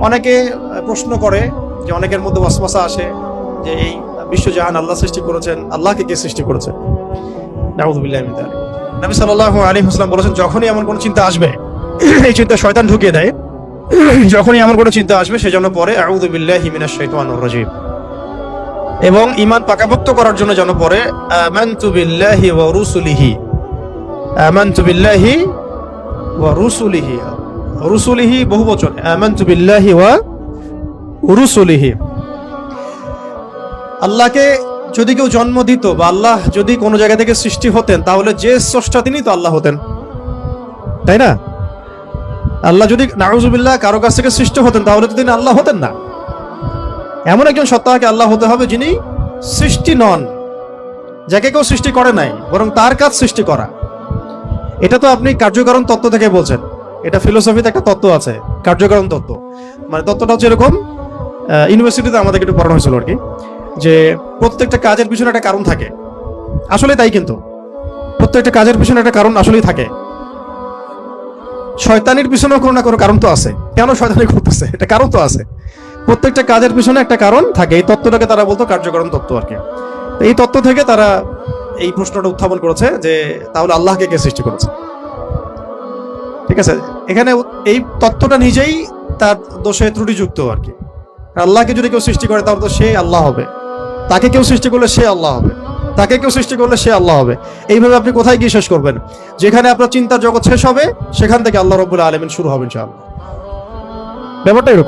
অনেকে প্রশ্ন করে, যে অনেকের মধ্যে ওয়াসওয়াসা আসে যে এই বিশ্বজাহান আল্লাহ সৃষ্টি করেছেন, আল্লাহকে কে সৃষ্টি করেছেন? নাউযু বিল্লাহি মিন যালিক। নবী সাল্লাল্লাহু আলাইহি ওয়াসাল্লাম বলেছেন, যখনই এমন কোনো চিন্তা আসবে, এই চিন্তা শয়তান ঢুকিয়ে দেয়, যখনই এমন কোনো চিন্তা আসবে সেজন্য পরে আউযু বিল্লাহি মিনাশ শাইতানির রাজীম, এবং ঈমান পাকাপোক্ত করার জন্য যেন পরে আমানতু বিল্লাহি ওয়া রুসুলিহি, আমানতু বিল্লাহি ওয়া রুসুলিহি, রুসুলিহি বহুবচন, আমানতু বিল্লাহি ওয়া রুসুলিহি। আল্লাহকে যদি কেউ জন্ম দিত বা আল্লাহ যদি কোনো জায়গা থেকে সৃষ্টি হতেন, তাহলে যে স্রষ্টা তিনি তো আল্লাহ হতেন, তাই না? আল্লাহ যদি নাউযুবিল্লাহ কারো কাছ থেকে সৃষ্টি হতেন, তাহলে তো তিনি আল্লাহ হতেন না। এমন একজন সত্তাকে আল্লাহ হতে হবে যিনি সৃষ্টি নন, যাকে কেউ সৃষ্টি করে নাই, বরং তার কাজ সৃষ্টি করা। এটা তো আপনি কার্যকারণ তত্ত্ব থেকে বলছেন, এটা ফিলোসফিতে একটা তত্ত্ব আছে, কার্যকারণ তত্ত্ব। মানে তত্ত্বটা হচ্ছে এরকম, ইউনিভার্সিটিতে আমাদেরকে একটু পড়ানো হয়েছিল আর কি, যে প্রত্যেকটা কাজের পিছনে একটা কারণ থাকে। আসলে তাই, কিন্তু প্রত্যেকটা কাজের পিছনে একটা কারণ আসলেই থাকে। শয়তানির পিছনেও কোনো না কোনো কারণ তো আছে, কেন শয়তানি করতেছে, এটা কারণ তো আছে। প্রত্যেকটা কাজের পিছনে একটা কারণ থাকে। এই তত্ত্বটাকে তারা বলতো কার্যকারণ তত্ত্ব আর কি। এই তত্ত্ব থেকে তারা এই প্রশ্নটা উত্থাপন করেছে যে তাহলে আল্লাহকে কে সৃষ্টি করেছে? ঠিক আছে, এখানে এই তত্ত্বটা নিজেই তার দোষে ত্রুটিযুক্ত আর কি। আল্লাহকে যদি কেউ সৃষ্টি করে তাহলে তো সে আল্লাহ হবে, তাকে কেউ সৃষ্টি করলে সে আল্লাহ হবে, তাকে কেউ সৃষ্টি করলে সে আল্লাহ হবে। এইভাবে আপনি কোথায় গিয়ে শেষ করবেন? যেখানে আপনার চিন্তার জগৎ শেষ হবে, সেখান থেকে আল্লাহ রাব্বুল আলামিন শুরু হবে ইনশাআল্লাহ। ব্যাপারটা এরকম।